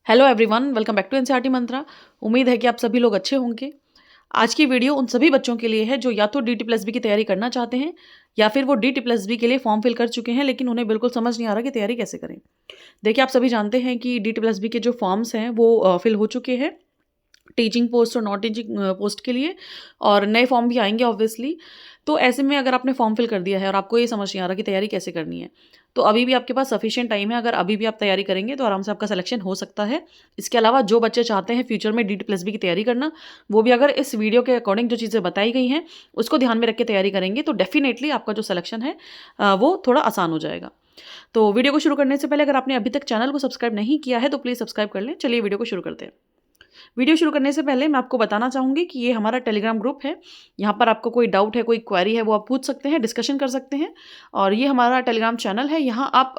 Hello everyone, welcome back to NCERT Mantra. उम्मीद है कि आप सभी लोग अच्छे होंगे। आज की वीडियो उन सभी बच्चों के लिए है जो या तो DT+B की तैयारी करना चाहते हैं या फिर वो DT+B के लिए फॉर्म फिल कर चुके हैं लेकिन उन्हें बिल्कुल समझ नहीं आ रहा कि तैयारी कैसे करें। देखिए, आप सभी जानते हैं कि DT+B के जो फॉर्म्स हैं वो फिल हो चुके हैं टीचिंग पोस्ट और नॉन टीचिंग पोस्ट के लिए, और नए फॉर्म भी आएंगे ऑब्वियसली। तो ऐसे में अगर आपने फॉर्म फिल कर दिया है और आपको ये समझ नहीं आ रहा कि तैयारी कैसे करनी है, तो अभी भी आपके पास सफिशिएंट टाइम है। अगर अभी भी आप तैयारी करेंगे तो आराम से आपका सिलेक्शन हो सकता है। इसके अलावा जो बच्चे चाहते हैं फ्यूचर में DT+B की तैयारी करना, वो भी अगर इस वीडियो के अकॉर्डिंग जो चीज़ें बताई गई हैं उसको ध्यान में रख के तैयारी करेंगे तो डेफिनेटली आपका जो सिलेक्शन है वो थोड़ा आसान हो जाएगा। तो वीडियो को शुरू करने से पहले अगर आपने अभी तक चैनल को सब्सक्राइब नहीं किया है तो प्लीज़ सब्सक्राइब कर लें। चलिए वीडियो को शुरू करते हैं। वीडियो शुरू करने से पहले मैं आपको बताना चाहूँगी कि ये हमारा टेलीग्राम ग्रुप है। यहाँ पर आपको कोई डाउट है, कोई क्वेरी है, वो आप पूछ सकते हैं, डिस्कशन कर सकते हैं। और ये हमारा टेलीग्राम चैनल है। यहाँ आप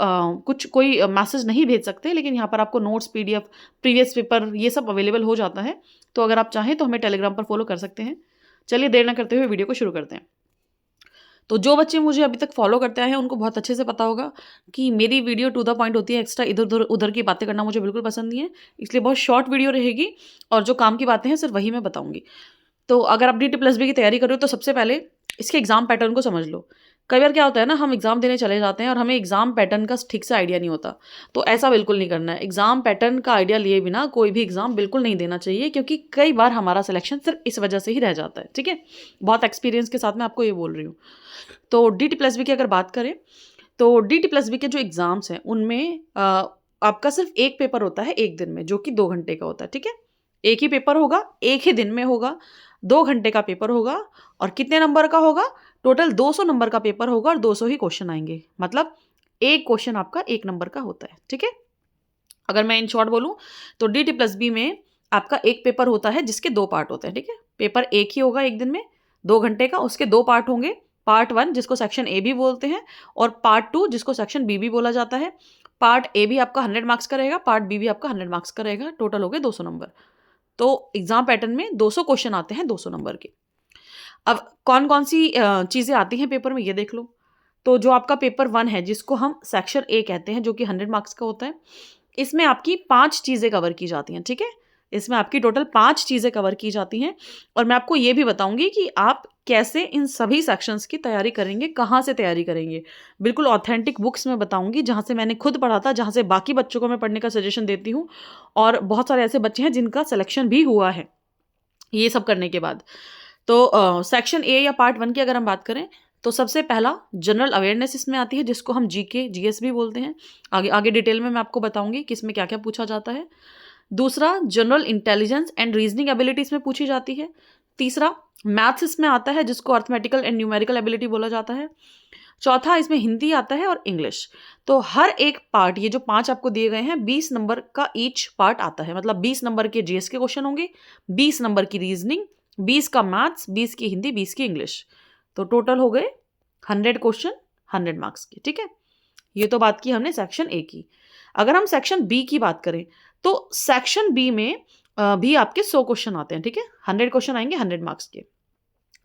कोई मैसेज नहीं भेज सकते, लेकिन यहाँ पर आपको नोट्स, PDF, प्रीवियस पेपर ये सब अवेलेबल हो जाता है। तो अगर आप चाहें तो हमें टेलीग्राम पर फॉलो कर सकते हैं। चलिए देर न करते हुए वीडियो को शुरू करते हैं। तो जो बच्चे मुझे अभी तक फॉलो करते हैं उनको बहुत अच्छे से पता होगा कि मेरी वीडियो टू द पॉइंट होती है। एक्स्ट्रा इधर उधर उधर की बातें करना मुझे बिल्कुल पसंद नहीं है, इसलिए बहुत शॉर्ट वीडियो रहेगी और जो काम की बातें हैं सिर्फ वही मैं बताऊंगी। तो अगर आप DT+B की तैयारी कर रहे हो तो सबसे पहले इसके एग्जाम पैटर्न को समझ लो। कई बार क्या होता है ना, हम एग्जाम देने चले जाते हैं और हमें एग्जाम पैटर्न का ठीक से आइडिया नहीं होता। तो ऐसा बिल्कुल नहीं करना है। एग्जाम पैटर्न का आइडिया लिए बिना कोई भी एग्जाम बिल्कुल नहीं देना चाहिए, क्योंकि कई बार हमारा सिलेक्शन सिर्फ इस वजह से ही रह जाता है। ठीक है, बहुत एक्सपीरियंस के साथ मैं आपको ये बोल रही हूँ। तो DT+B की अगर बात करें तो DT+B के जो एग्जाम्स हैं उनमें आपका सिर्फ एक पेपर होता है एक दिन में, जो कि 2 घंटे का होता है। ठीक है, एक ही पेपर होगा, एक ही दिन में होगा, 2 घंटे का पेपर होगा। और कितने नंबर का होगा? टोटल 200 नंबर का पेपर होगा और 200 ही क्वेश्चन आएंगे। मतलब एक क्वेश्चन आपका 1 नंबर का होता है। ठीक है, अगर मैं इन शॉर्ट बोलूं तो DT+B में आपका एक पेपर होता है जिसके 2 पार्ट होते हैं। ठीक है, पेपर एक ही होगा एक दिन में, 2 घंटे का। उसके 2 पार्ट होंगे, पार्ट 1 जिसको सेक्शन ए भी बोलते हैं और पार्ट 2 जिसको सेक्शन बी भी बोला जाता है। पार्ट ए भी आपका 100 मार्क्स का रहेगा, पार्ट बी भी आपका 100 मार्क्स का रहेगा। टोटल हो गए 200 नंबर। तो एग्जाम पैटर्न में 200 क्वेश्चन आते हैं 200 नंबर के। अब कौन कौन सी चीज़ें आती हैं पेपर में ये देख लो। तो जो आपका पेपर 1 है जिसको हम सेक्शन ए कहते हैं, जो कि 100 मार्क्स का होता है, इसमें आपकी 5 चीज़ें कवर की जाती हैं। ठीक है, इसमें आपकी टोटल 5 चीज़ें कवर की जाती हैं। और मैं आपको ये भी बताऊंगी कि आप कैसे इन सभी सेक्शंस की तैयारी करेंगे, कहाँ से तैयारी करेंगे। बिल्कुल ऑथेंटिक बुक्स में बताऊंगी, जहाँ से मैंने खुद पढ़ा था, जहाँ से बाकी बच्चों को मैं पढ़ने का सजेशन देती हूँ। और बहुत सारे ऐसे बच्चे हैं जिनका सिलेक्शन भी हुआ है ये सब करने के बाद। तो सेक्शन ए या पार्ट 1 की अगर हम बात करें तो सबसे पहला जनरल अवेयरनेस इसमें आती है, जिसको हम GK GS भी बोलते हैं। आगे आगे डिटेल में मैं आपको बताऊंगी कि इसमें क्या क्या पूछा जाता है। दूसरा general intelligence and reasoning ability इसमें पूछी जाती है। तीसरा मैथ्स इसमें आता है, जिसको अर्थमेटिकल एंड न्यूमेरिकल एबिलिटी बोला जाता है। चौथा इसमें हिंदी आता है और इंग्लिश। तो हर एक पार्ट, ये जो 5 आपको दिए गए हैं, 20 नंबर का ईच पार्ट आता है। मतलब 20 नंबर के GS के क्वेश्चन होंगे, 20 नंबर की रीजनिंग, 20 का मैथ्स, 20 की हिंदी, 20 की इंग्लिश। तो टोटल हो गए 100 क्वेश्चन 100 मार्क्स के। ठीक है, ये तो बात की हमने सेक्शन ए की। अगर हम सेक्शन बी की बात करें तो सेक्शन बी में भी आपके 100 क्वेश्चन आते हैं। ठीक है, 100 क्वेश्चन आएंगे 100 मार्क्स के।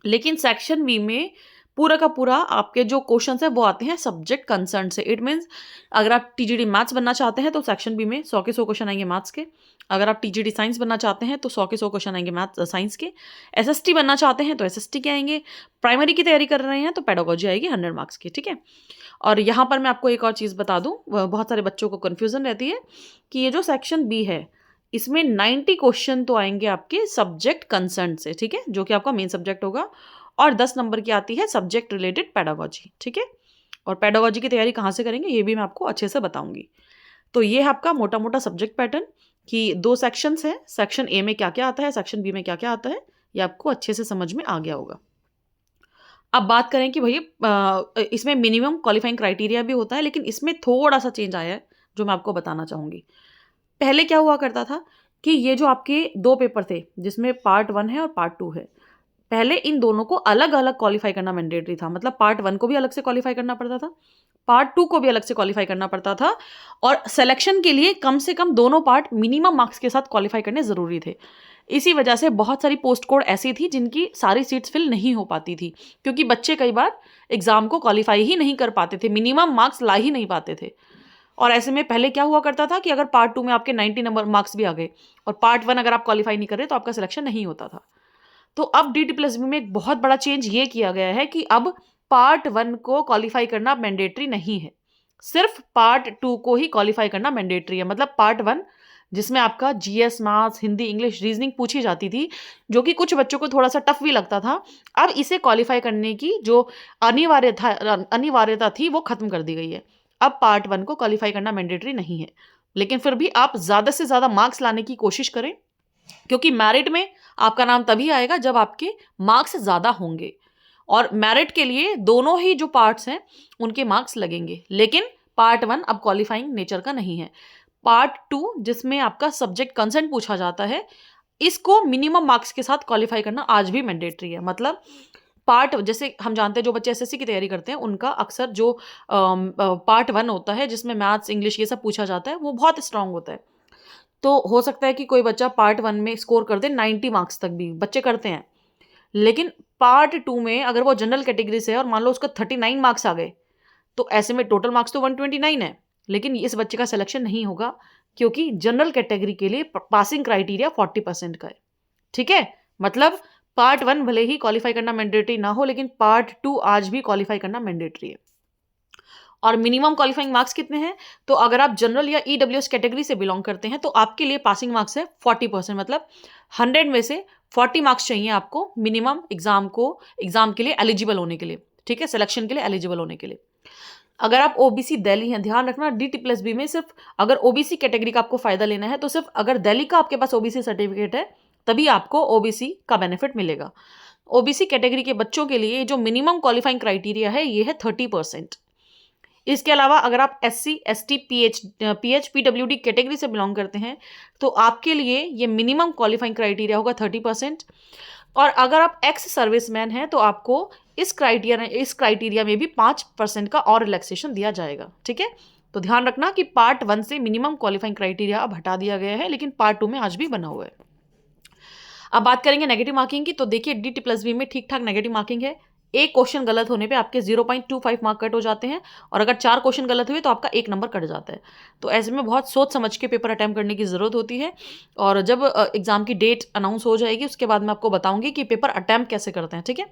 लेकिन सेक्शन बी में पूरा का पूरा आपके जो क्वेश्चन है वो आते हैं सब्जेक्ट कंसर्न से। इट मीन्स अगर आप TGT मैथ्स बनना चाहते हैं तो सेक्शन बी में 100 के 100 क्वेश्चन आएंगे मैथ्स के। अगर आप TGT साइंस बनना चाहते हैं तो 100 के 100 क्वेश्चन आएंगे मैथ्स साइंस के। SST बनना चाहते हैं तो SST के आएंगे। प्राइमरी की तैयारी कर रहे हैं तो पेडागोजी आएगी 100 मार्क्स की। ठीक है, और यहाँ पर मैं आपको एक और चीज़ बता दूँ, बहुत सारे बच्चों को कन्फ्यूज़न रहती है कि ये जो सेक्शन बी है इसमें 90 क्वेश्चन तो आएंगे आपके सब्जेक्ट कंसर्न से। ठीक है, जो कि आपका मेन सब्जेक्ट होगा। और 10 नंबर की आती है सब्जेक्ट रिलेटेड पेडागोजी। ठीक है, और पेडागोजी की तैयारी कहाँ से करेंगे ये भी मैं आपको अच्छे से बताऊंगी। तो ये है आपका मोटा मोटा सब्जेक्ट पैटर्न कि 2 सेक्शंस हैं, सेक्शन ए में क्या क्या आता है, सेक्शन बी में क्या क्या आता है। ये आपको अच्छे से समझ में आ गया होगा। अब बात करें कि भैया इसमें मिनिमम क्वालिफाइंग क्राइटेरिया भी होता है, लेकिन इसमें थोड़ा सा चेंज आया है जो मैं आपको बताना चाहूँगी। पहले क्या हुआ करता था कि ये जो आपके 2 पेपर थे जिसमें पार्ट 1 है और पार्ट 2 है, पहले इन दोनों को अलग अलग क्वालिफाई करना मैंडेटरी था। मतलब पार्ट 1 को भी अलग से क्वालिफाई करना पड़ता था, पार्ट 2 को भी अलग से क्वालिफाई करना पड़ता था। और सिलेक्शन के लिए कम से कम दोनों पार्ट मिनिमम मार्क्स के साथ क्वालिफाई करने ज़रूरी थे। इसी वजह से बहुत सारी पोस्ट कोड ऐसी थी जिनकी सारी सीट्स फिल नहीं हो पाती थी, क्योंकि बच्चे कई बार एग्जाम को क्वालिफाई ही नहीं कर पाते थे, मिनिमम मार्क्स ला ही नहीं पाते थे। और ऐसे में पहले क्या हुआ करता था कि अगर पार्ट 2 में आपके 90 नंबर मार्क्स भी आ गए और पार्ट 1 अगर आप क्वालिफाई नहीं कर रहे तो आपका सिलेक्शन नहीं होता था। तो अब DT+B में एक बहुत बड़ा चेंज ये किया गया है कि अब पार्ट 1 को क्वालिफाई करना मैंडेटरी नहीं है, सिर्फ पार्ट 2 को ही क्वालिफाई करना मैंडेटरी है। मतलब पार्ट 1 जिसमें आपका GS, maths, Hindi, English, reasoning पूछी जाती थी, जो कि कुछ बच्चों को थोड़ा सा टफ भी लगता था, अब इसे क्वालिफाई करने की जो अनिवार्यता थी वो खत्म कर दी गई है। अब पार्ट 1 को क्वालिफाई करना मैंडेटरी नहीं है, लेकिन फिर भी आप ज्यादा से ज्यादा मार्क्स लाने की कोशिश करें, क्योंकि मेरिट में आपका नाम तभी आएगा जब आपके मार्क्स ज्यादा होंगे। और मेरिट के लिए दोनों ही जो पार्ट्स हैं उनके मार्क्स लगेंगे, लेकिन पार्ट 1 अब क्वालिफाइंग नेचर का नहीं है। पार्ट 2 जिसमें आपका सब्जेक्ट कंसेंट पूछा जाता है, इसको मिनिमम मार्क्स के साथ क्वालिफाई करना आज भी मैंडेटरी है। मतलब पार्ट, जैसे हम जानते हैं जो बच्चे एसएससी की तैयारी करते हैं उनका अक्सर जो पार्ट 1 होता है जिसमें मैथ्स, इंग्लिश ये सब पूछा जाता है, वो बहुत स्ट्रांग होता है। तो हो सकता है कि कोई बच्चा पार्ट 1 में स्कोर कर दे 90 मार्क्स तक, भी बच्चे करते हैं, लेकिन पार्ट 2 में अगर वो जनरल कैटेगरी से है और मान लो उसका 39 मार्क्स आ गए, तो ऐसे में टोटल मार्क्स तो 129 है, लेकिन इस बच्चे का सिलेक्शन नहीं होगा, क्योंकि जनरल कैटेगरी के लिए पासिंग क्राइटेरिया 40% का है। ठीक है, मतलब पार्ट 1 भले ही क्वालिफाई करना मैंडेटरी ना हो, लेकिन पार्ट 2 आज भी क्वालिफाई करना मैंडेटरी है। और मिनिमम क्वालिफाइंग मार्क्स कितने हैं? तो अगर आप जनरल या ईडब्ल्यूएस कैटेगरी से बिलोंग करते हैं तो आपके लिए पासिंग मार्क्स है 40%, मतलब 100 में से 40 मार्क्स चाहिए आपको मिनिमम एग्जाम के लिए एलिजिबल होने के लिए। ठीक है, सिलेक्शन के लिए एलिजिबल होने के लिए। अगर आप ओबीसी दिल्ली हैं, ध्यान रखना DT+B में सिर्फ अगर ओबीसी कैटेगरी का आपको फायदा लेना है तो सिर्फ अगर दिल्ली का आपके पास ओबीसी सर्टिफिकेट है तभी आपको ओबीसी का बेनिफिट मिलेगा। ओबीसी कैटेगरी के बच्चों के लिए जो मिनिमम क्वालिफाइंग क्राइटेरिया है ये है 30%। इसके अलावा अगर आप SC, ST, PH, PWD category से बिलोंग करते हैं तो आपके लिए ये मिनिमम क्वालिफाइंग क्राइटेरिया होगा 30%। और अगर आप एक्स सर्विसमैन हैं तो आपको इस क्राइटेरिया में भी 5% का और रिलैक्सेशन दिया जाएगा। ठीक है, तो ध्यान रखना कि पार्ट 1 से मिनिमम क्वालिफाइंग क्राइटेरिया अब हटा दिया गया है, लेकिन पार्ट 2 में आज भी बना हुआ है। अब बात करेंगे नेगेटिव मार्किंग की, तो देखिए DT+B में ठीक ठाक नेगेटिव मार्किंग है। एक क्वेश्चन गलत होने पे आपके 0.25 मार्क कट हो जाते हैं, और अगर 4 क्वेश्चन गलत हुए तो आपका 1 नंबर कट जाता है। तो ऐसे में बहुत सोच समझ के पेपर अटैम्प्ट करने की ज़रूरत होती है। और जब एग्जाम की डेट अनाउंस हो जाएगी उसके बाद मैं आपको बताऊंगी कि पेपर अटैम्प्ट कैसे करते हैं। ठीक है,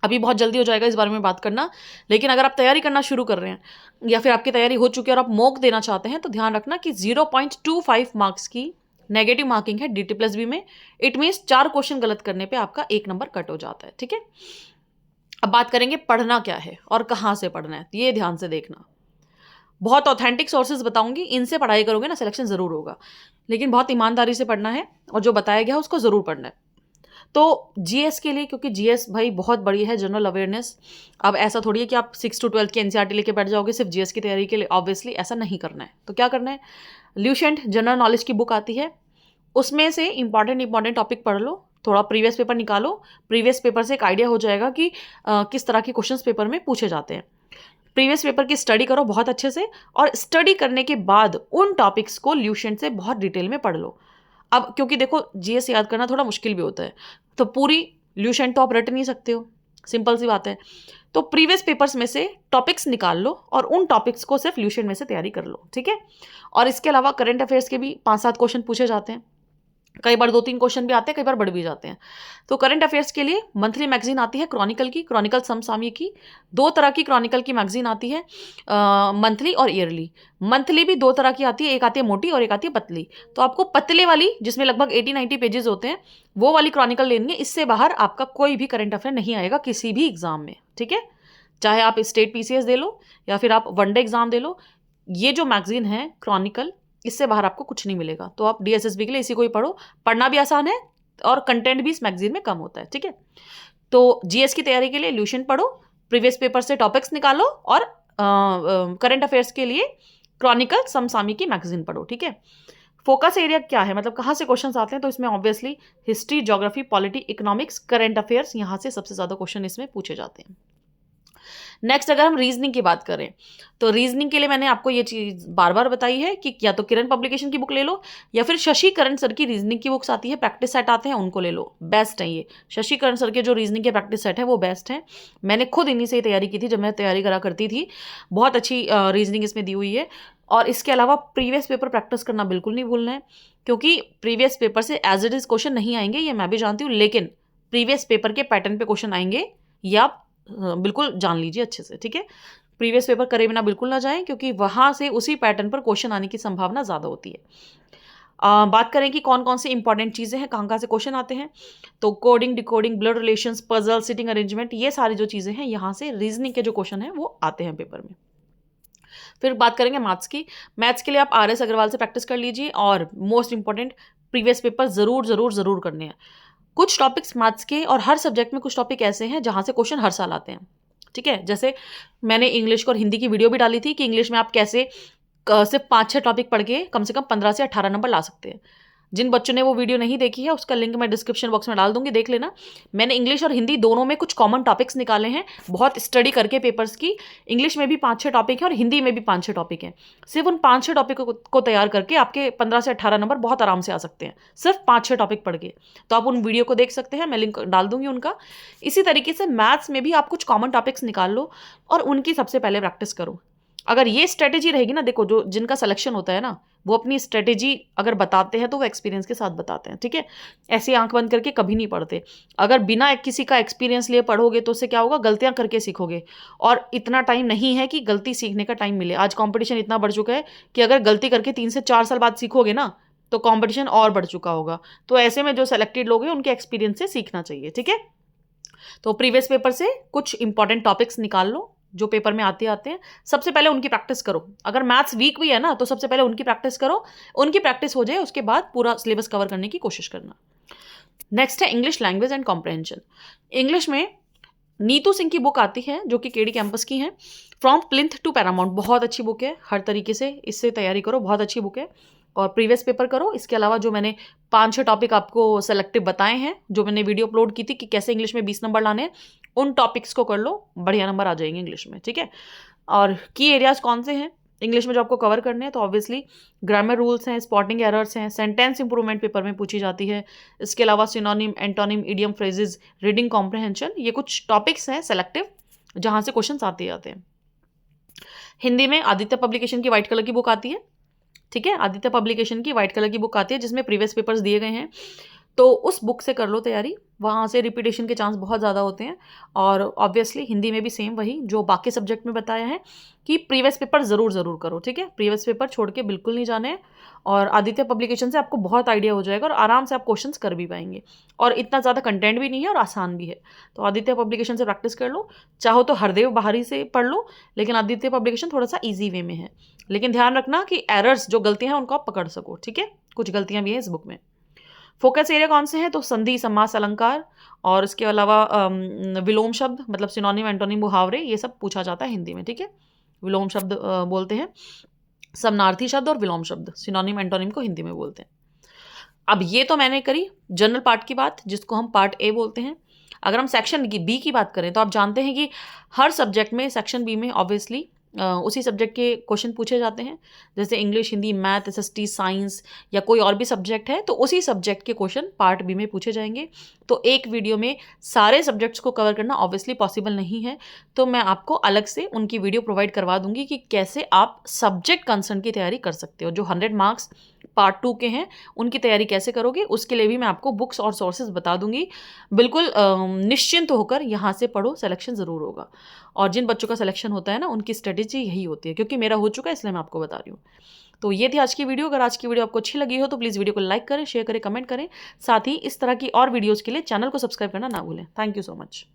अभी बहुत जल्दी हो जाएगा इस बारे में बात करना, लेकिन अगर आप तैयारी करना शुरू कर रहे हैं या फिर आपकी तैयारी हो चुकी है और आप मॉक देना चाहते हैं तो ध्यान रखना कि 0.25 मार्क्स की नेगेटिव मार्किंग है DT+B में। इट मीन्स 4 क्वेश्चन गलत करने पे आपका 1 नंबर कट हो जाता है। ठीक है, अब बात करेंगे पढ़ना क्या है और कहाँ से पढ़ना है, ये ध्यान से देखना। बहुत ऑथेंटिक सोर्सेज बताऊंगी, इनसे पढ़ाई करोगे ना सिलेक्शन जरूर होगा, लेकिन बहुत ईमानदारी से पढ़ना है और जो बताया गया है उसको जरूर पढ़ना है। तो जीएस के लिए, क्योंकि जीएस भाई बहुत बड़ी है, जनरल अवेयरनेस। अब ऐसा थोड़ी है कि आप 6 to 12 की एनसीईआरटी लेके बैठ जाओगे सिर्फ जीएस की तैयारी के लिए, ऑब्वियसली ऐसा नहीं करना है। तो क्या करना है, ल्यूसेंट जनरल नॉलेज की बुक आती है, उसमें से इंपॉर्टेंट टॉपिक पढ़ लो, थोड़ा प्रीवियस पेपर निकालो। प्रीवियस पेपर से एक आइडिया हो जाएगा कि किस तरह के क्वेश्चंस पेपर में पूछे जाते हैं। प्रीवियस पेपर की स्टडी करो बहुत अच्छे से, और स्टडी करने के बाद उन टॉपिक्स को ल्यूसेंट से बहुत डिटेल में पढ़ लो। अब क्योंकि देखो जीएस याद करना थोड़ा मुश्किल भी होता है, तो पूरी ल्यूसेंट तो आप रट नहीं सकते हो, सिंपल सी बात है। तो प्रीवियस पेपर्स में से टॉपिक्स निकाल लो और उन टॉपिक्स को सिर्फ ल्यूसेंट में से तैयारी कर लो। ठीक है, और इसके अलावा करंट अफेयर्स के भी 5-7 क्वेश्चन पूछे जाते हैं, कई बार 2-3 क्वेश्चन भी आते हैं, कई बार बढ़ भी जाते हैं। तो करंट अफेयर्स के लिए मंथली मैगजीन आती है क्रॉनिकल समसामयिक की। 2 तरह की क्रॉनिकल की मैगजीन आती है, मंथली और ईयरली। मंथली भी 2 तरह की आती है, एक आती है मोटी और एक आती है पतली। तो आपको पतले वाली जिसमें लगभग 80-90 पेजेस होते हैं वो वाली क्रॉनिकल लेनी है। इससे बाहर आपका कोई भी करंट अफेयर नहीं आएगा किसी भी एग्जाम में। ठीक है, चाहे आप स्टेट पीसीएस दे लो या फिर आप वनडे एग्जाम दे लो, ये जो मैगजीन है क्रॉनिकल, इससे बाहर आपको कुछ नहीं मिलेगा। तो आप डीएसएसबी के लिए इसी को ही पढ़ो, पढ़ना भी आसान है और कंटेंट भी इस मैगजीन में कम होता है। ठीक है, तो जीएस की तैयारी के लिए ल्यूसेंट पढ़ो, प्रीवियस पेपर से टॉपिक्स निकालो, और करंट अफेयर्स के लिए क्रॉनिकल समसामयिक की मैगजीन पढ़ो। ठीक है, फोकस एरिया क्या है, मतलब कहाँ से क्वेश्चंस आते हैं, तो इसमें obviously history, geography, polity, economics, current affairs, यहाँ से सबसे ज्यादा क्वेश्चन इसमें पूछे जाते हैं। नेक्स्ट अगर हम रीजनिंग की बात करें तो रीजनिंग के लिए मैंने आपको ये चीज़ बार बार बताई है कि या तो किरण पब्लिकेशन की बुक ले लो या फिर शशि करण सर की रीजनिंग की बुक्स आती है, प्रैक्टिस सेट आते हैं, उनको ले लो, बेस्ट है ये। शशि करण सर के जो रीजनिंग के प्रैक्टिस सेट है वो बेस्ट है, मैंने खुद इन्हीं से तैयारी की थी जब मैं तैयारी करा करती थी। बहुत अच्छी रीजनिंग इसमें दी हुई है और इसके अलावा प्रीवियस पेपर प्रैक्टिस करना बिल्कुल नहीं भूलना है, क्योंकि प्रीवियस पेपर से एज इट इज क्वेश्चन नहीं आएंगे, ये मैं भी जानती हूँ, लेकिन प्रीवियस पेपर के पैटर्न पे क्वेश्चन आएंगे, ये आप बिल्कुल जान लीजिए अच्छे से, ठीक है। प्रीवियस पेपर करे बिना बिल्कुल ना जाएं, क्योंकि वहां से उसी पैटर्न पर क्वेश्चन आने की संभावना ज़्यादा होती है। बात करें कि कौन कौन सी इंपॉर्टेंट चीज़ें हैं, कहाँ कहाँ से क्वेश्चन आते हैं, तो coding, decoding, blood relations, puzzle, sitting arrangement, ये सारी जो चीज़ें हैं यहाँ से रीजनिंग के जो क्वेश्चन हैं वो आते हैं पेपर में। फिर बात करेंगे मैथ्स की। मैथ्स के लिए आप RS अग्रवाल से प्रैक्टिस कर लीजिए, और मोस्ट इंपॉर्टेंट प्रीवियस पेपर ज़रूर ज़रूर ज़रूर करने हैं। कुछ टॉपिक्स मैथ्स के और हर सब्जेक्ट में कुछ टॉपिक ऐसे हैं जहाँ से क्वेश्चन हर साल आते हैं, ठीक है। जैसे मैंने इंग्लिश और हिंदी की वीडियो भी डाली थी कि इंग्लिश में आप कैसे सिर्फ 5-6 टॉपिक पढ़ के कम से कम 15 से 18 नंबर ला सकते हैं। जिन बच्चों ने वो वीडियो नहीं देखी है उसका लिंक मैं डिस्क्रिप्शन बॉक्स में डाल दूंगी, देख लेना। मैंने इंग्लिश और हिंदी दोनों में कुछ कॉमन टॉपिक्स निकाले हैं, बहुत स्टडी करके पेपर्स की। इंग्लिश में भी 5-6 टॉपिक हैं और हिंदी में भी 5-6 टॉपिक हैं। सिर्फ उन 5-6 टॉपिक को तैयार करके आपके 15 से 18 नंबर बहुत आराम से आ सकते हैं, सिर्फ 5-6 टॉपिक पढ़ के। तो आप उन वीडियो को देख सकते हैं, मैं लिंक डाल दूंगी उनका। इसी तरीके से मैथ्स में भी आप कुछ कॉमन टॉपिक्स निकाल लो और उनकी सबसे पहले प्रैक्टिस करो। अगर ये स्ट्रेटेजी रहेगी ना, देखो जो जिनका सिलेक्शन होता है ना, वो अपनी स्ट्रेटेजी अगर बताते हैं तो वो एक्सपीरियंस के साथ बताते हैं, ठीक है। ऐसे आंख बंद करके कभी नहीं पढ़ते। अगर बिना किसी का एक्सपीरियंस लिए पढ़ोगे तो उससे क्या होगा, गलतियां करके सीखोगे, और इतना टाइम नहीं है कि गलती सीखने का टाइम मिले। आज कंपटीशन इतना बढ़ चुका है कि अगर गलती करके 3 से 4 साल बाद सीखोगे ना तो कंपटीशन और बढ़ चुका होगा। तो ऐसे में जो सेलेक्टेड लोग हैं उनके एक्सपीरियंस से सीखना चाहिए, ठीक है। तो प्रीवियस पेपर से कुछ इंपॉर्टेंट टॉपिक्स निकाल लो जो पेपर में आते हैं, सबसे पहले उनकी प्रैक्टिस करो। अगर मैथ्स वीक भी है ना तो सबसे पहले उनकी प्रैक्टिस करो, उनकी प्रैक्टिस हो जाए उसके बाद पूरा सिलेबस कवर करने की कोशिश करना। नेक्स्ट है English language and comprehension. English में नीतू सिंह की बुक आती है जो कि केडी कैंपस की है, फ्रॉम प्लिंथ टू पैरामाउंट। बहुत अच्छी बुक है, हर तरीके से इससे तैयारी करो, बहुत अच्छी बुक है। और प्रीवियस पेपर करो। इसके अलावा जो मैंने 5-6 टॉपिक आपको सेलेक्टिव बताए हैं, जो मैंने वीडियो अपलोड की थी कि कैसे इंग्लिश में 20 नंबर लाने हैं, उन टॉपिक्स को कर लो, बढ़िया नंबर आ जाएंगे इंग्लिश में, ठीक है। और की एरियाज कौन से हैं इंग्लिश में जो आपको कवर करने हैं, तो ऑब्वियसली ग्रामर रूल्स हैं, स्पॉटिंग एरर्स हैं, सेंटेंस इंप्रूवमेंट पेपर में पूछी जाती है। इसके अलावा synonym, antonym, idiom, phrases, reading comprehension, ये कुछ टॉपिक्स हैं सेलेक्टिव जहाँ से क्वेश्चन आते जाते हैं। हिंदी में आदित्य पब्लिकेशन की व्हाइट कलर की बुक आती है, ठीक है। आदित्य पब्लिकेशन की व्हाइट कलर की बुक आती है जिसमें प्रीवियस पेपर्स दिए गए हैं, तो उस बुक से कर लो तैयारी, वहाँ से रिपीटेशन के चांस बहुत ज़्यादा होते हैं। और ऑब्वियसली हिंदी में भी सेम वही जो बाकी सब्जेक्ट में बताया है कि प्रीवियस पेपर ज़रूर ज़रूर करो, ठीक है। प्रीवियस पेपर छोड़ के बिल्कुल नहीं जाने हैं, और आदित्य पब्लिकेशन से आपको बहुत आइडिया हो जाएगा और आराम से आप क्वेश्चंस कर भी पाएंगे, और इतना ज़्यादा कंटेंट भी नहीं है और आसान भी है। तो आदित्य पब्लिकेशन से प्रैक्टिस कर लो, चाहो तो हरदेव बाहरी से पढ़ लो, लेकिन आदित्य पब्लिकेशन थोड़ा सा ईजी वे में है। लेकिन ध्यान रखना कि एरर्स जो गलतियाँ हैं उनको आप पकड़ सको, ठीक है। कुछ गलतियाँ भी हैं इस बुक में। फोकस एरिया कौन से हैं, तो संधि, समास, अलंकार, और इसके अलावा विलोम शब्द मतलब सिनोनिम, एंटोनिम, मुहावरे, ये सब पूछा जाता है हिंदी में, ठीक है। विलोम शब्द बोलते हैं, समानार्थी शब्द और विलोम शब्द सिनोनिम, एंटोनिम को हिंदी में बोलते हैं। अब ये तो मैंने करी जनरल पार्ट की बात, जिसको हम पार्ट ए बोलते हैं। अगर हम सेक्शन बी की बात करें तो आप जानते हैं कि हर सब्जेक्ट में सेक्शन बी में ऑब्वियसली उसी सब्जेक्ट के क्वेश्चन पूछे जाते हैं। जैसे English, Hindi, math, SST, science या कोई और भी सब्जेक्ट है तो उसी सब्जेक्ट के क्वेश्चन पार्ट बी में पूछे जाएंगे। तो एक वीडियो में सारे सब्जेक्ट्स को कवर करना ऑब्वियसली पॉसिबल नहीं है, तो मैं आपको अलग से उनकी वीडियो प्रोवाइड करवा दूंगी कि कैसे आप सब्जेक्ट कंसर्न की तैयारी कर सकते हो। जो 100 मार्क्स पार्ट 2 के हैं उनकी तैयारी कैसे करोगे, उसके लिए भी मैं आपको बुक्स और सोर्सेज बता दूंगी। बिल्कुल निश्चिंत होकर यहाँ से पढ़ो, सिलेक्शन ज़रूर होगा। और जिन बच्चों का सिलेक्शन होता है ना, उनकी स्ट्रेटेजी यही होती है, क्योंकि मेरा हो चुका है इसलिए मैं आपको बता रही हूँ। तो ये थी आज की वीडियो। अगर आज की वीडियो आपको अच्छी लगी हो तो प्लीज़ वीडियो को लाइक करें, शेयर करें, कमेंट करें। साथ ही इस तरह की और वीडियोज़ के लिए चैनल को सब्सक्राइब करना ना भूलें। Thank you so much.